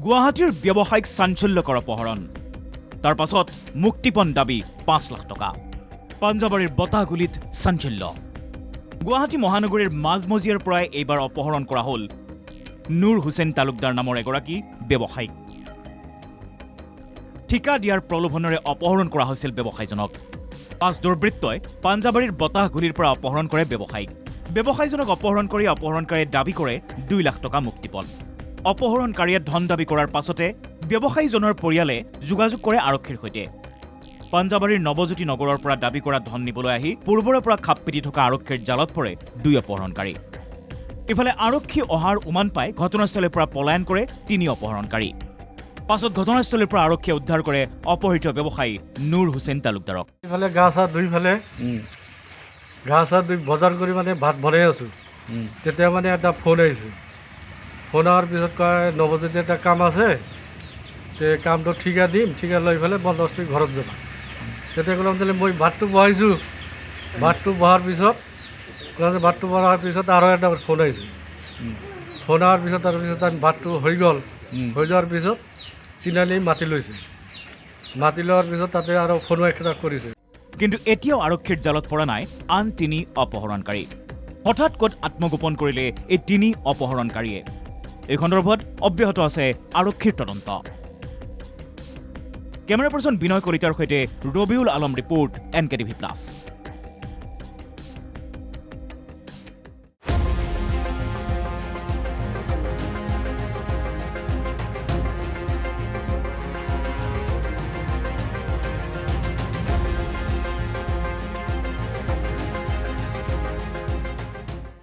গুৱাহাটীৰ ব্যৱসায়িক চাঞ্চল্যকৰ অপহৰণ তাৰ পাছত মুক্তিপণ দাবী ৫ লাখ টকা পাঞ্জাবাৰীৰ বতাহগুলিত চাঞ্চল্য গুৱাহাটী মহানগৰীৰ মাজমজিয়াৰ পৰাই এইবাৰ অপহৰণ কৰা হ'ল নুৰ হুছেইন তালুকদাৰ নামৰ এগৰাকী ব্যৱসায়িক ঠিকা দিয়াৰ প্ৰলোভনেৰে অপহৰণ কৰা হৈছিল ব্যৱসায়ীজনক ৫ দুৰ্বৃত্তই পাঞ্জাবাৰীৰ বতাহগুলিৰ পৰা অপহৰণ কৰে ব্যৱসায়ীজনক অপহৰণ কৰি অপহৰণকাৰীয়ে দাবী কৰে ২ লাখ টকা মুক্তিপণ অপহৰণকাৰীয়ে ধন দাবী কৰাৰ পাছতে ব্যৱসায়ীজনৰ পৰিয়ালে যোগাযোগ কৰে আৰক্ষীৰ সৈতে পাঞ্জাবাৰীৰ নৱজ্যোতি নগৰৰ পৰা দাবী কৰা ধন নিবলৈ আহি পূৰ্বৰে পৰা খাপ পিটি থকা আৰক্ষীৰ জালত পৰে ২ অপহৰণকাৰী ইফালে আৰক্ষী অহাৰ উমান পাই ঘটনাস্থলীৰ পৰা পলায়ন কৰে ৩ অপহৰণকাৰী পাছত ঘটনাস্থলীৰ পৰা আৰক্ষীয়ে উদ্ধাৰ কৰে অপহৃত ব্যৱসায়ী নুৰ হুছেইন তালুকদাৰক ইফালে গা চা ধুই বজাৰ কৰি মানে ভাত বনাই আছোঁ তেতিয়া মানে এটা ফোন আহিছে ফোন অহাৰ পিছত কয় নৱজ্যোতি এটা কাম আছে তে কামটো ঠিকা দিম ঠিকা লৈ পেলাই বন্দবস্ত ঘৰত যাবা তেতিয়া ক'লে তেতিয়াহ'লে মই ভাতটো বহাইছোঁ ভাতটো বহাৰ পিছত ভাতটো বহাৰ পিছত আৰু এটা ফোন আহিছে ফোন অহাৰ পিছত তাৰপিছত ভাতটো হৈ গ'ল হৈ যোৱাৰ পিছত তিনিআলি মাতি লৈছে মাতি লোৱাৰ পিছত তাতে আৰু ফোন একটা কৰিছে কিন্তু এতিয়াও আৰক্ষীৰ জালত পৰা নাই আন ৩ অপহৰণকাৰী হঠাৎ ক'ত আত্মগোপন কৰিলে এই ৩ অপহৰণকাৰীয়ে এই সন্দৰ্ভত অব্যাহত আছে আৰক্ষীৰ তদন্ত কেমেৰা পাৰ্চন বিনয় কলিতাৰ সৈতে ৰবিউল আলম ৰিপোৰ্ট NKTV+।